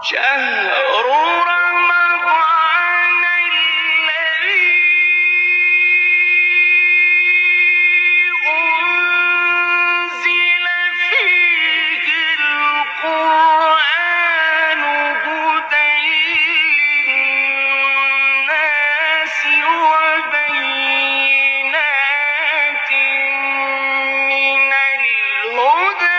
شهر رمضان الذي أنزل فيه القرآن هدى للناس وبينات من الهدى والفرقان.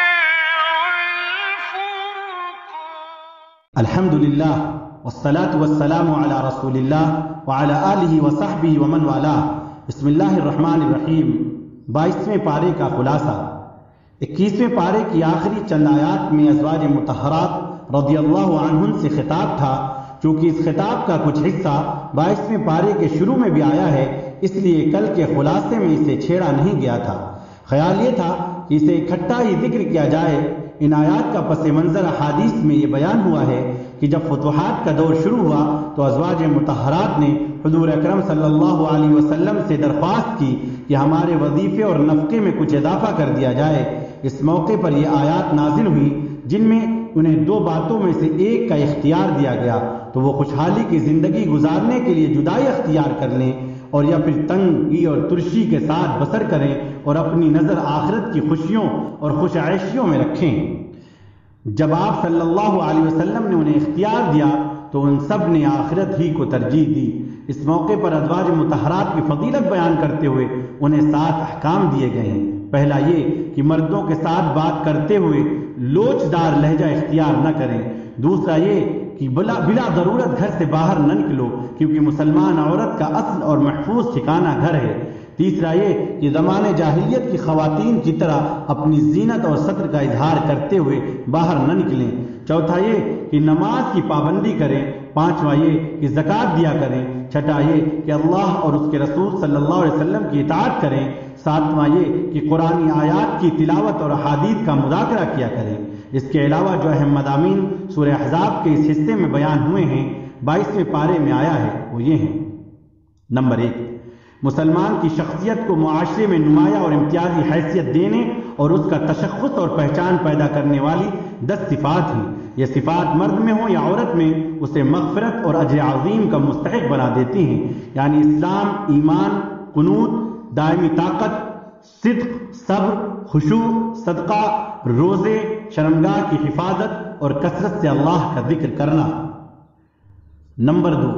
الحمد للہ والصلاة والسلام علی رسول اللہ وعلی آلہ وصحبہ ومن والاہ. بسم اللہ الرحمن الرحیم. 22ویں پارے کا خلاصہ. 21ویں پارے کی آخری چند آیات میں ازواج مطہرات رضی اللہ عنہن سے خطاب تھا. چونکہ اس خطاب کا کچھ حصہ 22ویں پارے کے شروع میں بھی آیا ہے، اس لیے کل کے خلاصے میں اسے چھیڑا نہیں گیا تھا. خیال یہ تھا کہ اسے اکٹھا ہی ذکر کیا جائے. ان آیات کا پس منظر احادیث میں یہ بیان ہوا ہے کہ جب فتوحات کا دور شروع ہوا تو ازواج مطہرات نے حضور اکرم صلی اللہ علیہ وسلم سے درخواست کی کہ ہمارے وظیفے اور نفقے میں کچھ اضافہ کر دیا جائے. اس موقع پر یہ آیات نازل ہوئی جن میں انہیں دو باتوں میں سے ایک کا اختیار دیا گیا، تو وہ خوشحالی کی زندگی گزارنے کے لیے جدائی اختیار کر لیں، اور یا پھر تنگی اور ترشی کے ساتھ بسر کریں اور اپنی نظر آخرت کی خوشیوں اور خوش عیشیوں میں رکھیں. جب آپ صلی اللہ علیہ وسلم نے انہیں اختیار دیا تو ان سب نے آخرت ہی کو ترجیح دی. اس موقع پر ازواج مطہرات کی فضیلت بیان کرتے ہوئے انہیں 7 احکام دیے گئے ہیں. پہلا یہ کہ مردوں کے ساتھ بات کرتے ہوئے لوچدار لہجہ اختیار نہ کریں. دوسرا یہ کہ بلا ضرورت گھر سے باہر نہ نکلو، کیونکہ مسلمان عورت کا اصل اور محفوظ ٹھکانہ گھر ہے. تیسرا یہ کہ زمانے جاہلیت کی خواتین کی طرح اپنی زینت اور ستر کا اظہار کرتے ہوئے باہر نہ نکلیں. چوتھا یہ کہ نماز کی پابندی کریں. پانچواں یہ کہ زکوٰۃ دیا کریں. چھٹا یہ کہ اللہ اور اس کے رسول صلی اللہ علیہ وسلم کی اطاعت کریں. ساتواں یہ کہ قرآنی آیات کی تلاوت اور احادیث کا مذاکرہ کیا کریں. اس کے علاوہ جو اہم مضامین سورہ احزاب کے اس حصے میں بیان ہوئے ہیں 22ویں پارے میں آیا ہے وہ یہ ہیں. نمبر 1، مسلمان کی شخصیت کو معاشرے میں نمایاں اور امتیازی حیثیت دینے اور اس کا تشخص اور پہچان پیدا کرنے والی 10 صفات ہیں. یہ صفات مرد میں ہوں یا عورت میں اسے مغفرت اور اجر عظیم کا مستحق بنا دیتی ہیں. یعنی اسلام، ایمان، قنوت، دائمی طاقت، صدق، صبر، خشوع، صدقہ، روزے، شرمگاہ کی حفاظت اور کثرت سے اللہ کا ذکر کرنا. نمبر 2،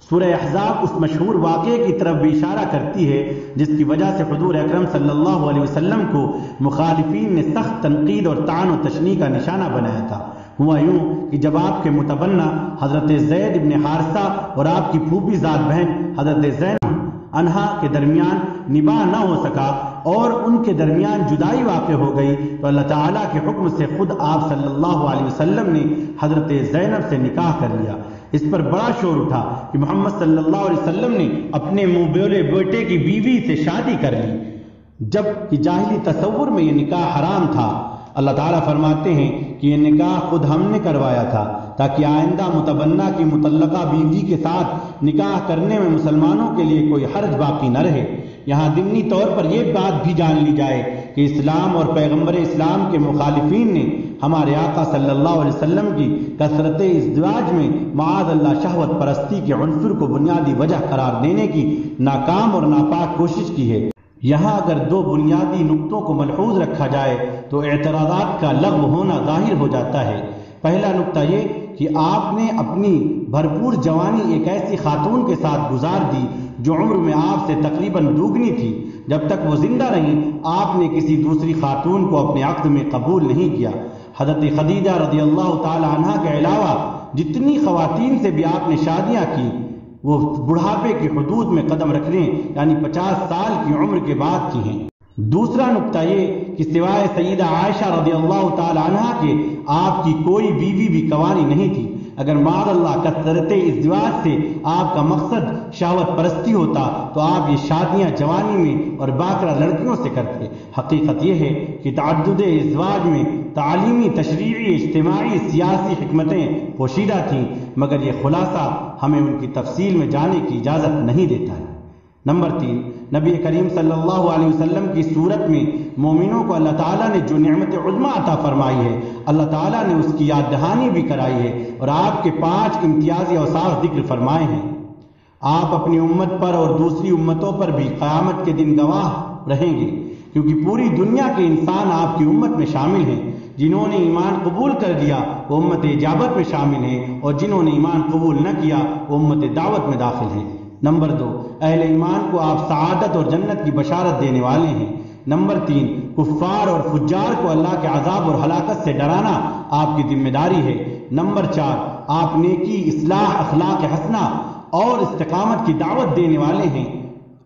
سورہ احزاب اس مشہور واقعے کی طرف بھی اشارہ کرتی ہے جس کی وجہ سے حضور اکرم صلی اللہ علیہ وسلم کو مخالفین نے سخت تنقید اور طعن و تشنیع کا نشانہ بنایا تھا. ہوا یوں کہ جب آپ کے متبنہ حضرت زید ابن حارثہ اور آپ کی پھوپھی ذات بہن حضرت زینب انہا کے درمیان نباہ نہ ہو سکا اور ان کے درمیان جدائی واقع ہو گئی، تو اللہ تعالیٰ کے حکم سے خود آپ صلی اللہ علیہ وسلم نے حضرت زینب سے نکاح کر لیا. اس پر بڑا شور اٹھا کہ محمد صلی اللہ علیہ وسلم نے اپنے منہ بولے بیٹے کی بیوی سے شادی کر لی، جب کہ جاہلی تصور میں یہ نکاح حرام تھا. اللہ تعالیٰ فرماتے ہیں کہ یہ نکاح خود ہم نے کروایا تھا تاکہ آئندہ متبنہ کی مطلقہ بیوی کے ساتھ نکاح کرنے میں مسلمانوں کے لیے کوئی حرج باقی نہ رہے. یہاں ضمنی طور پر یہ بات بھی جان لی جائے کہ اسلام اور پیغمبر اسلام کے مخالفین نے ہمارے آقا صلی اللہ علیہ وسلم کی کثرت ازدواج میں معاذ اللہ شہوت پرستی کے عنصر کو بنیادی وجہ قرار دینے کی ناکام اور ناپاک کوشش کی ہے. یہاں اگر 2 بنیادی نقطوں کو ملحوظ رکھا جائے تو اعتراضات کا لغو ہونا ظاہر ہو جاتا ہے. پہلا نقطہ یہ کہ آپ نے اپنی بھرپور جوانی ایک ایسی خاتون کے ساتھ گزار دی جو عمر میں آپ سے تقریباً دوگنی تھی. جب تک وہ زندہ رہیں آپ نے کسی دوسری خاتون کو اپنے عقد میں قبول نہیں کیا. حضرت خدیجہ رضی اللہ تعالی عنہ کے علاوہ جتنی خواتین سے بھی آپ نے شادیاں کی وہ بڑھاپے کی حدود میں قدم رکھنے یعنی 50 سال کی عمر کے بعد کی ہیں. دوسرا نقطہ یہ کہ سوائے سیدہ عائشہ رضی اللہ تعالی عنہ کے آپ کی کوئی بیوی بھی کوانی نہیں تھی. اگر معاذ اللہ کثرت ازدواج سے آپ کا مقصد شہوت پرستی ہوتا تو آپ یہ شادیاں جوانی میں اور باکرہ لڑکیوں سے کرتے. حقیقت یہ ہے کہ تعدد ازدواج میں تعلیمی، تشریعی، اجتماعی، سیاسی حکمتیں پوشیدہ تھیں، مگر یہ خلاصہ ہمیں ان کی تفصیل میں جانے کی اجازت نہیں دیتا ہے. نمبر 3، نبی کریم صلی اللہ علیہ وسلم کی صورت میں مومنوں کو اللہ تعالیٰ نے جو نعمت عظمیٰ عطا فرمائی ہے، اللہ تعالیٰ نے اس کی یاد دہانی بھی کرائی ہے اور آپ کے 5 امتیازی اوصاف ذکر فرمائے ہیں۔ آپ اپنی امت پر اور دوسری امتوں پر بھی قیامت کے دن گواہ رہیں گے، کیونکہ پوری دنیا کے انسان آپ کی امت میں شامل ہیں۔ جنہوں نے ایمان قبول کر لیا وہ امت اجابت میں شامل ہیں، اور جنہوں نے ایمان قبول نہ کیا وہ امت دعوت میں داخل ہیں۔ نمبر 2، اہل ایمان کو آپ سعادت اور جنت کی بشارت دینے والے ہیں۔ نمبر 3، کفار اور فجار کو اللہ کے عذاب اور ہلاکت سے ڈرانا آپ کی ذمہ داری ہے۔ نمبر 4، آپ نیکی، اصلاح، اخلاق حسنہ اور استقامت کی دعوت دینے والے ہیں۔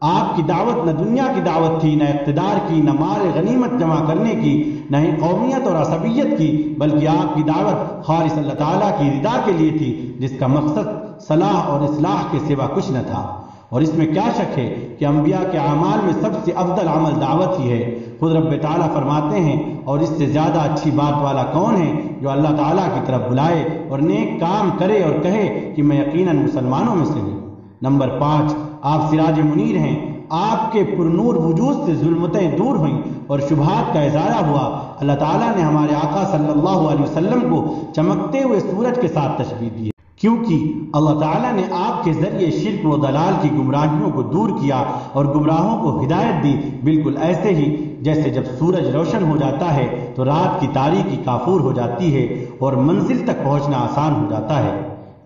آپ کی دعوت نہ دنیا کی دعوت تھی، نہ اقتدار کی، نہ مال غنیمت جمع کرنے کی، نہ ہی قومیت اور عصبیت کی، بلکہ آپ کی دعوت خالص اللہ تعالیٰ کی رضا کے لیے تھی، جس کا مقصد صلاح اور اصلاح کے سوا کچھ نہ تھا۔ اور اس میں کیا شک ہے کہ انبیاء کے اعمال میں سب سے افضل عمل دعوت ہی ہے۔ خود رب تعالیٰ فرماتے ہیں، اور اس سے زیادہ اچھی بات والا کون ہے جو اللہ تعالیٰ کی طرف بلائے اور نیک کام کرے اور کہے کہ میں یقیناً مسلمانوں میں سے ہوں۔ نمبر 5، آپ سراج منیر ہیں۔ آپ کے پرنور وجود سے ظلمتیں دور ہوئیں اور شبہات کا ازالہ ہوا۔ اللہ تعالیٰ نے ہمارے آقا صلی اللہ علیہ وسلم کو چمکتے ہوئے سورج کے ساتھ تشبیہ دی، کیونکہ اللہ تعالیٰ نے آپ کے ذریعے شرک و ضلال کی گمراہیوں کو دور کیا اور گمراہوں کو ہدایت دی، بالکل ایسے ہی جیسے جب سورج روشن ہو جاتا ہے تو رات کی تاریکی کافور ہو جاتی ہے اور منزل تک پہنچنا آسان ہو جاتا ہے۔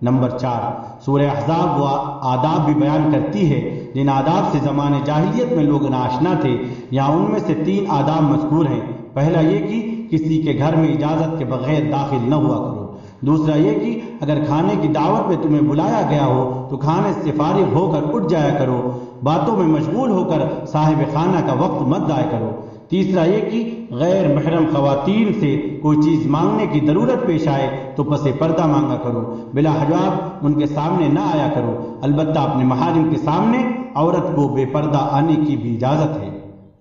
نمبر 4، سورہ احزاب وہ آداب بھی بیان کرتی ہے جن آداب سے زمانے جاہلیت میں لوگ ناآشنا تھے۔ یہاں ان میں سے 3 آداب مذکور ہیں۔ پہلا یہ کہ کسی کے گھر میں اجازت کے بغیر داخل نہ ہوا کرو۔ دوسرا یہ کہ اگر کھانے کی دعوت میں تمہیں بلایا گیا ہو تو کھانے سے فارغ ہو کر اٹھ جایا کرو، باتوں میں مشغول ہو کر صاحب خانہ کا وقت مت ضائع کرو۔ تیسرا یہ کہ غیر محرم خواتین سے کوئی چیز مانگنے کی ضرورت پیش آئے تو پس پردہ مانگا کرو، بلا حجاب ان کے سامنے نہ آیا کرو، البتہ اپنے محارم کے سامنے عورت کو بے پردہ آنے کی بھی اجازت ہے۔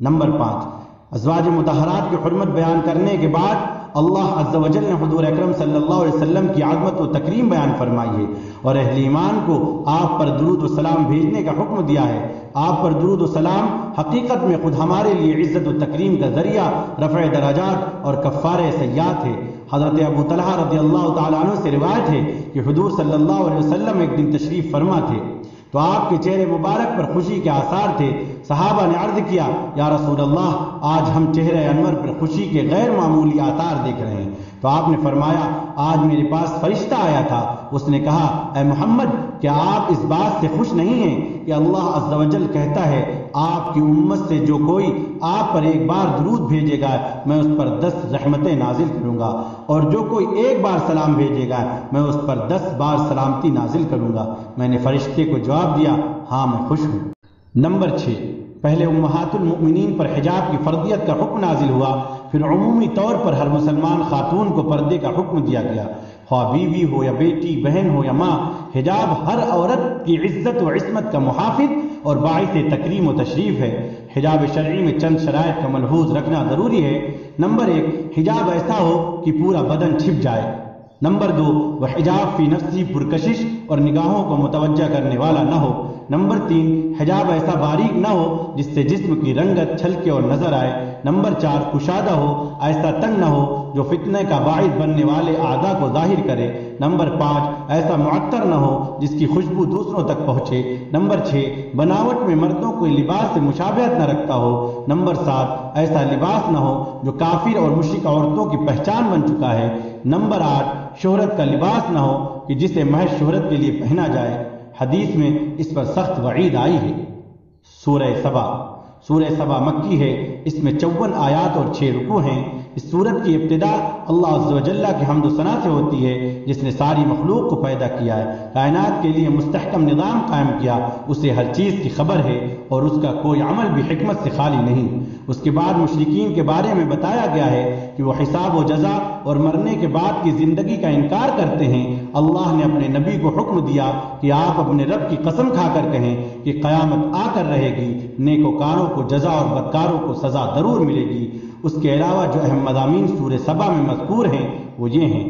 نمبر 5، ازواج مطہرات کی حرمت بیان کرنے کے بعد اللہ عز و جل نے حضور اکرم صلی اللہ علیہ وسلم کی عظمت و تکریم بیان فرمائی ہے اور اہل ایمان کو آپ پر درود و سلام بھیجنے کا حکم دیا ہے۔ آپ پر درود و سلام حقیقت میں خود ہمارے لیے عزت و تکریم کا ذریعہ، رفع درجات اور کفارہ سیئات ہے۔ حضرت ابو طلحہ رضی اللہ تعالیٰ عنہ سے روایت ہے کہ حضور صلی اللہ علیہ وسلم ایک دن تشریف فرما تھے تو آپ کے چہرے مبارک پر خوشی کے آثار تھے۔ صحابہ نے عرض کیا، یا رسول اللہ، آج ہم چہرے انور پر خوشی کے غیر معمولی آثار دیکھ رہے ہیں۔ تو آپ نے فرمایا، آج میرے پاس فرشتہ آیا تھا، اس نے کہا، اے محمد، کیا آپ اس بات سے خوش نہیں ہیں کہ اللہ عز و جل کہتا ہے، آپ کی امت سے جو کوئی آپ پر ایک بار درود بھیجے گا میں اس پر 10 رحمتیں نازل کروں گا، اور جو کوئی ایک بار سلام بھیجے گا میں اس پر 10 بار سلامتی نازل کروں گا۔ میں نے فرشتے کو جواب دیا، ہاں میں خوش ہوں۔ نمبر 6، پہلے امہات المؤمنین پر حجاب کی فرضیت کا حکم نازل ہوا، پھر عمومی طور پر ہر مسلمان خاتون کو پردے کا حکم دیا گیا، خواہ بیوی ہو یا بیٹی، بہن ہو یا ماں۔ حجاب ہر عورت کی عزت و عصمت کا محافظ اور باعث تکریم و تشریف ہے۔ حجاب شرعی میں چند شرائط کا ملحوظ رکھنا ضروری ہے۔ نمبر 1، حجاب ایسا ہو کہ پورا بدن چھپ جائے۔ نمبر 2، وہ حجاب فی نفسی پرکشش اور نگاہوں کو متوجہ کرنے والا نہ ہو۔ نمبر 3، حجاب ایسا باریک نہ ہو جس سے جسم کی رنگت چھلکے اور نظر آئے۔ نمبر 4، کشادہ ہو، ایسا تنگ نہ ہو جو فتنہ کا باعث بننے والے اعضاء کو ظاہر کرے۔ نمبر 5، ایسا معطر نہ ہو جس کی خوشبو دوسروں تک پہنچے۔ نمبر 6، بناوٹ میں مردوں کو لباس سے مشابہت نہ رکھتا ہو۔ نمبر 7، ایسا لباس نہ ہو جو کافر اور مشرک عورتوں کی پہچان بن چکا ہے۔ نمبر 8، شہرت کا لباس نہ ہو کہ جسے محض شہرت کے لیے پہنا جائے۔ حدیث میں اس پر سخت وعید آئی ہے۔ سورہ سبا مکی ہے، اس میں 54 آیات اور 6 رکوع ہیں۔ اس سورت کی ابتدا اللہ عز و جل کی حمد و ثنا سے ہوتی ہے، جس نے ساری مخلوق کو پیدا کیا ہے، کائنات کے لیے مستحکم نظام قائم کیا، اسے ہر چیز کی خبر ہے اور اس کا کوئی عمل بھی حکمت سے خالی نہیں۔ اس کے بعد مشرکین کے بارے میں بتایا گیا ہے کہ وہ حساب و جزا اور مرنے کے بعد کی زندگی کا انکار کرتے ہیں۔ اللہ نے اپنے نبی کو حکم دیا کہ آپ اپنے رب کی قسم کھا کر کہیں کہ قیامت آ کر رہے گی، نیکوکاروں کو جزا اور بدکاروں کو سزا ضرور ملے گی۔ اس کے علاوہ جو اہم مضامین سورہ سبا میں مذکور ہیں وہ یہ ہیں۔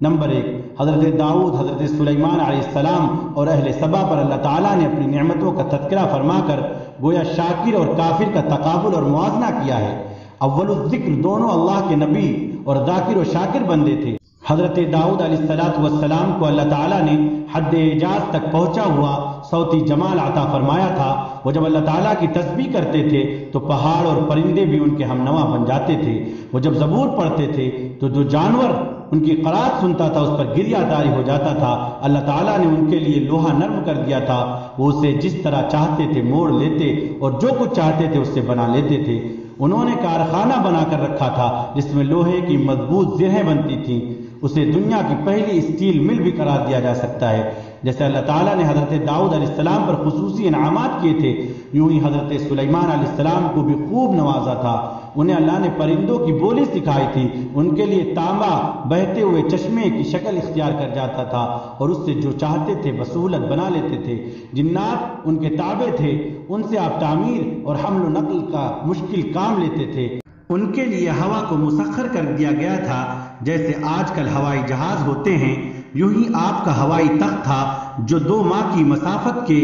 نمبر 1، حضرت داؤد، حضرت سلیمان علیہ السلام اور اہل سبا پر اللہ تعالیٰ نے اپنی نعمتوں کا تذکرہ فرما کر گویا شاکر اور کافر کا تقابل اور موازنہ کیا ہے۔ اول الذکر دونوں اللہ کے نبی اور ذاکر و شاکر بندے تھے۔ حضرت داؤد علیہ السلام کو اللہ تعالیٰ نے حد اعجاز تک پہنچا ہوا صوتی جمال عطا فرمایا تھا۔ وہ جب اللہ تعالیٰ کی تسبیح کرتے تھے تو پہاڑ اور پرندے بھی ان کے ہم نوا بن جاتے تھے۔ وہ جب زبور پڑھتے تھے تو جو جانور ان کی قرات سنتا تھا اس پر گریہ طاری ہو جاتا تھا۔ اللہ تعالیٰ نے ان کے لیے لوہا نرم کر دیا تھا، وہ اسے جس طرح چاہتے تھے موڑ لیتے اور جو کچھ چاہتے تھے اس سے بنا لیتے تھے۔ انہوں نے کارخانہ بنا کر رکھا تھا جس میں لوہے کی مضبوط زرہیں بنتی تھیں، اسے دنیا کی پہلی اسٹیل مل بھی قرار دیا جا سکتا ہے۔ جیسے اللہ تعالیٰ نے حضرت داؤد علیہ السلام پر خصوصی انعامات کیے تھے، یوں ہی حضرت سلیمان علیہ السلام کو بھی خوب نوازا تھا۔ انہیں اللہ نے پرندوں کی بولی سکھائی تھی، ان کے لیے تانبا بہتے ہوئے چشمے کی شکل اختیار کر جاتا تھا اور اس سے جو چاہتے تھے بسہولت بنا لیتے تھے۔ جنات ان کے تابع تھے، ان سے آپ تعمیر اور حمل و نقل کا مشکل کام لیتے تھے۔ ان کے لیے ہوا کو مسخر کر دیا گیا تھا، جیسے آج کل ہوائی جہاز ہوتے ہیں، یوں ہی آپ کا ہوائی تخت تھا جو 2 ماہ کی مسافت کے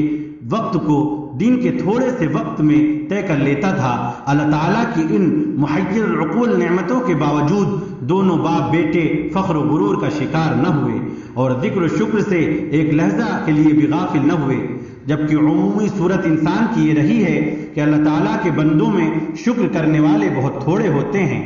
وقت کو دن کے تھوڑے سے وقت میں طے کر لیتا تھا۔ اللہ تعالیٰ کی ان محیر العقول نعمتوں کے باوجود دونوں باپ بیٹے فخر و غرور کا شکار نہ ہوئے اور ذکر و شکر سے ایک لحظہ کے لیے بھی غافل نہ ہوئے، جبکہ عمومی صورت انسان کی یہ رہی ہے کہ اللہ تعالیٰ کے بندوں میں شکر کرنے والے بہت تھوڑے ہوتے ہیں۔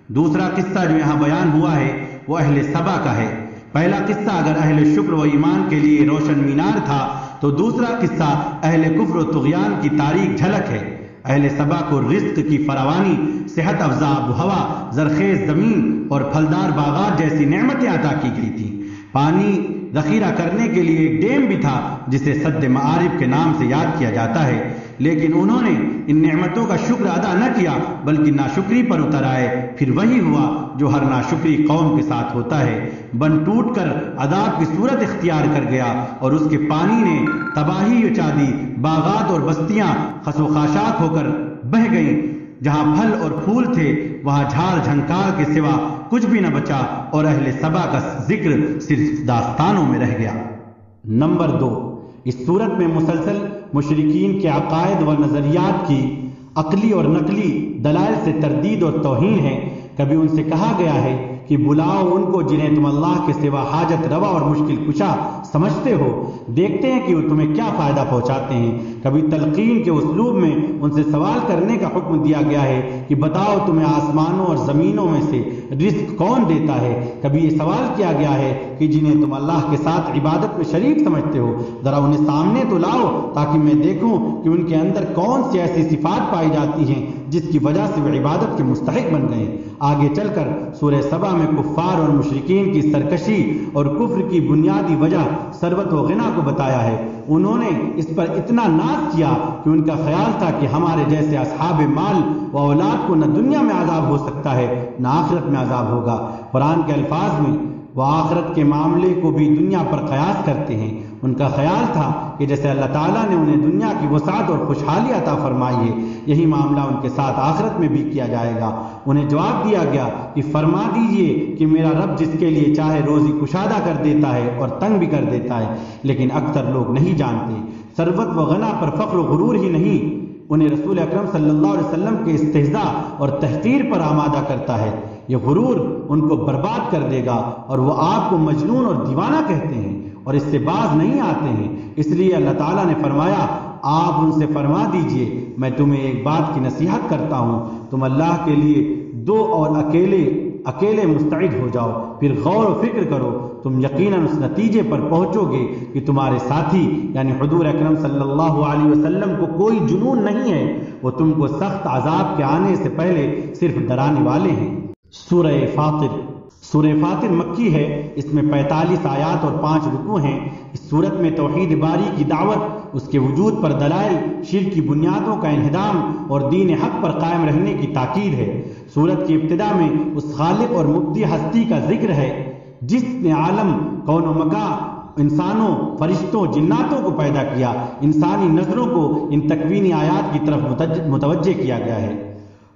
دوسرا قصہ جو یہاں بیان ہوا ہے وہ اہل سبا کا ہے۔ پہلا قصہ اگر اہل شکر و ایمان کے لیے روشن مینار تھا تو دوسرا قصہ اہل کفر و طغیان کی تاریک جھلک ہے۔ اہل سبا کو رزق کی فراوانی، صحت افزا آب و ہوا، زرخیز زمین اور پھلدار باغات جیسی نعمتیں عطا کی گئی تھیں۔ پانی ذخیرہ کرنے کے لیے ایک ڈیم بھی تھا جسے سد معارف کے نام سے یاد کیا جاتا ہے، لیکن انہوں نے ان نعمتوں کا شکر ادا نہ کیا بلکہ ناشکری پر اتر آئے۔ پھر وہی ہوا جو ہر ناشکری قوم کے ساتھ ہوتا ہے، بن ٹوٹ کر عذاب کی صورت اختیار کر گیا اور اس کے پانی نے تباہی مچا دی۔ باغات اور بستیاں خس و خاشاک ہو کر بہہ گئیں، جہاں پھل اور پھول تھے وہاں جھاڑ جھنکار کے سوا کچھ بھی نہ بچا اور اہل سبا کا ذکر صرف داستانوں میں رہ گیا۔ نمبر 2، اس صورت میں مسلسل مشرکین کے عقائد و نظریات کی عقلی اور نقلی دلائل سے تردید اور توہین ہے۔ کبھی ان سے کہا گیا ہے کہ بلاؤ ان کو جنہیں تم اللہ کے سوا حاجت روا اور مشکل کشا سمجھتے ہو، دیکھتے ہیں کہ وہ تمہیں کیا فائدہ پہنچاتے ہیں۔ کبھی تلقین کے اسلوب میں ان سے سوال کرنے کا حکم دیا گیا ہے کہ بتاؤ تمہیں آسمانوں اور زمینوں میں سے رزق کون دیتا ہے۔ کبھی یہ سوال کیا گیا ہے کہ جنہیں تم اللہ کے ساتھ عبادت میں شریک سمجھتے ہو، ذرا انہیں سامنے تو لاؤ تاکہ میں دیکھوں کہ ان کے اندر کون سی ایسی صفات پائی جاتی ہیں جس کی وجہ سے وہ عبادت کے مستحق بن گئے۔ آگے چل کر سورہ سبا میں کفار اور مشرکین کی سرکشی اور کفر کی بنیادی وجہ ثروت و غنا کو بتایا ہے۔ انہوں نے اس پر اتنا ناز کیا کہ ان کا خیال تھا کہ ہمارے جیسے اصحاب مال و اولاد کو نہ دنیا میں عذاب ہو سکتا ہے نہ آخرت میں عذاب ہوگا۔ قرآن کے الفاظ میں وہ آخرت کے معاملے کو بھی دنیا پر قیاس کرتے ہیں۔ ان کا خیال تھا کہ جیسے اللہ تعالیٰ نے انہیں دنیا کی وسعت اور خوشحالی عطا فرمائی ہے، یہی معاملہ ان کے ساتھ آخرت میں بھی کیا جائے گا۔ انہیں جواب دیا گیا کہ فرما دیجئے کہ میرا رب جس کے لیے چاہے روزی کشادہ کر دیتا ہے اور تنگ بھی کر دیتا ہے، لیکن اکثر لوگ نہیں جانتے۔ ثروت و غنا پر فخر و غرور ہی نہیں، انہیں رسول اکرم صلی اللہ علیہ وسلم کے استہزاء اور تحقیر پر آمادہ کرتا ہے۔ یہ غرور ان کو برباد کر دے گا اور وہ آپ کو مجنون اور دیوانہ کہتے ہیں اور اس سے باز نہیں آتے ہیں۔ اس لیے اللہ تعالیٰ نے فرمایا آپ ان سے فرما دیجئے میں تمہیں ایک بات کی نصیحت کرتا ہوں، تم اللہ کے لیے دو اور اکیلے مستعد ہو جاؤ، پھر غور و فکر کرو، تم یقیناً اس نتیجے پر پہنچو گے کہ تمہارے ساتھی یعنی حضور اکرم صلی اللہ علیہ وسلم کو کوئی جنون نہیں ہے، وہ تم کو سخت عذاب کے آنے سے پہلے صرف ڈرانے والے ہیں۔ سورہ فاطر مکی ہے، اس میں 45 آیات اور 5 رکوع ہیں۔ اس صورت میں توحید باری کی دعوت، اس کے وجود پر دلائل، شرک کی بنیادوں کا انہدام اور دین حق پر قائم رہنے کی تاکید ہے۔ سورت کی ابتدا میں اس خالق اور مبدی ہستی کا ذکر ہے جس نے عالم کون و مکان، انسانوں، فرشتوں، جناتوں کو پیدا کیا۔ انسانی نظروں کو ان تکوینی آیات کی طرف متوجہ کیا گیا ہے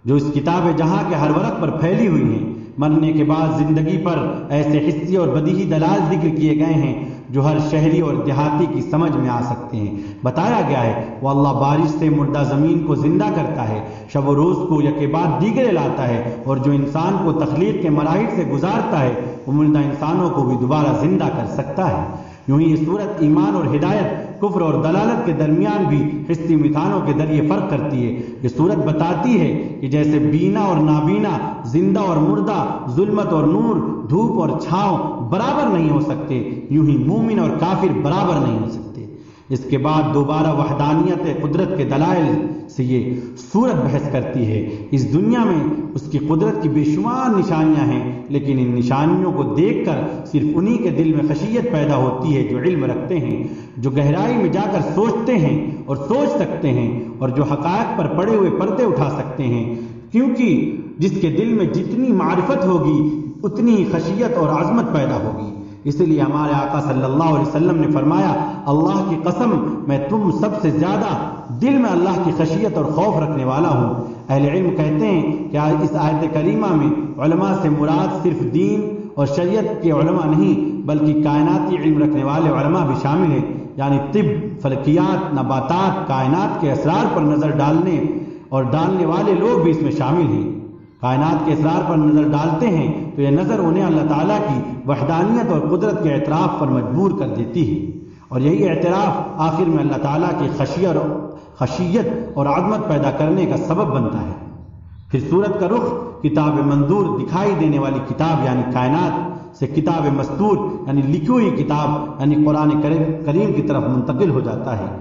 جو اس کتاب جہاں کے ہر ورق پر پھیلی ہوئی ہیں۔ مرنے کے بعد زندگی پر ایسے حسی اور بدیہی دلائل ذکر کیے گئے ہیں جو ہر شہری اور دیہاتی کی سمجھ میں آ سکتے ہیں۔ بتایا گیا ہے وہ اللہ بارش سے مردہ زمین کو زندہ کرتا ہے، شب و روز کو یکے بعد دیگرے لاتا ہے، اور جو انسان کو تخلیق کے مراحل سے گزارتا ہے وہ مردہ انسانوں کو بھی دوبارہ زندہ کر سکتا ہے۔ یوں ہی یہ صورت ایمان اور ہدایت، کفر اور دلالت کے درمیان بھی حسی مثالوں کے ذریعے فرق کرتی ہے۔ یہ صورت بتاتی ہے کہ جیسے بینا اور نابینا، زندہ اور مردہ، ظلمت اور نور، دھوپ اور چھاؤں برابر نہیں ہو سکتے، یوں ہی مومن اور کافر برابر نہیں ہو سکتے۔ اس کے بعد دوبارہ وحدانیت قدرت کے دلائل سے یہ صورت بحث کرتی ہے۔ اس دنیا میں اس کی قدرت کی بے شمار نشانیاں ہیں، لیکن ان نشانیوں کو دیکھ کر صرف انہی کے دل میں خشیت پیدا ہوتی ہے جو علم رکھتے ہیں، جو گہرائی میں جا کر سوچتے ہیں اور سوچ سکتے ہیں، اور جو حقائق پر پڑے ہوئے پردے اٹھا سکتے ہیں، کیونکہ جس کے دل میں جتنی معرفت ہوگی اتنی ہی خشیت اور عظمت پیدا ہوگی۔ اس لیے ہمارے آقا صلی اللہ علیہ وسلم نے فرمایا، اللہ کی قسم میں تم سب سے زیادہ دل میں اللہ کی خشیت اور خوف رکھنے والا ہوں۔ اہل علم کہتے ہیں کہ اس آیت کریمہ میں علماء سے مراد صرف دین اور شریعت کے علماء نہیں بلکہ کائناتی علم رکھنے والے علماء بھی شامل ہیں، یعنی طب، فلکیات، نباتات، کائنات کے اسرار پر نظر ڈالنے والے لوگ بھی اس میں شامل ہیں۔ کائنات کے اسرار پر نظر ڈالتے ہیں تو یہ نظر انہیں اللہ تعالیٰ کی وحدانیت اور قدرت کے اعتراف پر مجبور کر دیتی ہے، اور یہی اعتراف آخر میں اللہ تعالیٰ کی خشیت اور عظمت پیدا کرنے کا سبب بنتا ہے۔ پھر سورت کا رخ کتاب منظور، دکھائی دینے والی کتاب یعنی کائنات، سے کتاب مستور یعنی لکھی ہوئی کتاب یعنی قرآن کریم کی طرف منتقل ہو جاتا ہے۔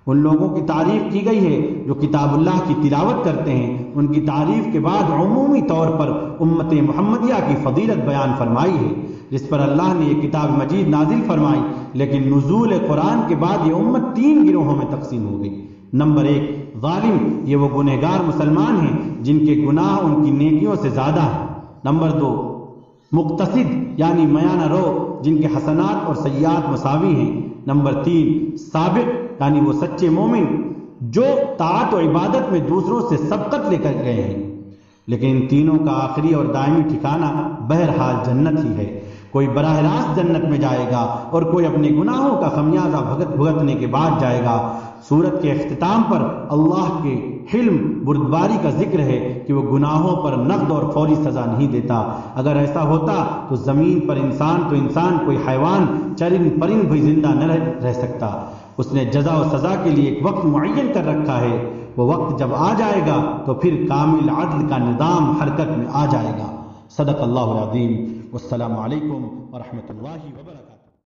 ان لوگوں کی تعریف کی گئی ہے جو کتاب اللہ کی تلاوت کرتے ہیں۔ ان کی تعریف کے بعد عمومی طور پر امت محمدیہ کی فضیلت بیان فرمائی ہے جس پر اللہ نے یہ کتاب مجید نازل فرمائی، لیکن نزول قرآن کے بعد یہ امت 3 گروہوں میں تقسیم ہو گئی۔ نمبر 1 ظالم، یہ وہ گنہگار مسلمان ہیں جن کے گناہ ان کی نیکیوں سے زیادہ ہیں۔ نمبر 2 مقتصد، یعنی میانہ رو، جن کے حسنات اور سیئات مساوی ہیں۔ نمبر 3 سابق، یعنی وہ سچے مومن جو طاعت و عبادت میں دوسروں سے سبقت لے کر گئے ہیں۔ لیکن ان تینوں کا آخری اور دائمی ٹھکانہ بہرحال جنت ہی ہے۔ کوئی براہ راست جنت میں جائے گا اور کوئی اپنے گناہوں کا خمیازہ بھگتنے کے بعد جائے گا۔ سورت کے اختتام پر اللہ کے حلم بردباری کا ذکر ہے کہ وہ گناہوں پر نقد اور فوری سزا نہیں دیتا۔ اگر ایسا ہوتا تو زمین پر انسان کوئی حیوان، چرند پرند بھی زندہ نہ رہ سکتا۔ اس نے جزا و سزا کے لیے ایک وقت معین کر رکھا ہے، وہ وقت جب آ جائے گا تو پھر کامل عدل کا نظام حرکت میں آ جائے گا۔ صدق اللہ العظیم۔ والسلام علیکم ورحمۃ اللہ وبرکاتہ۔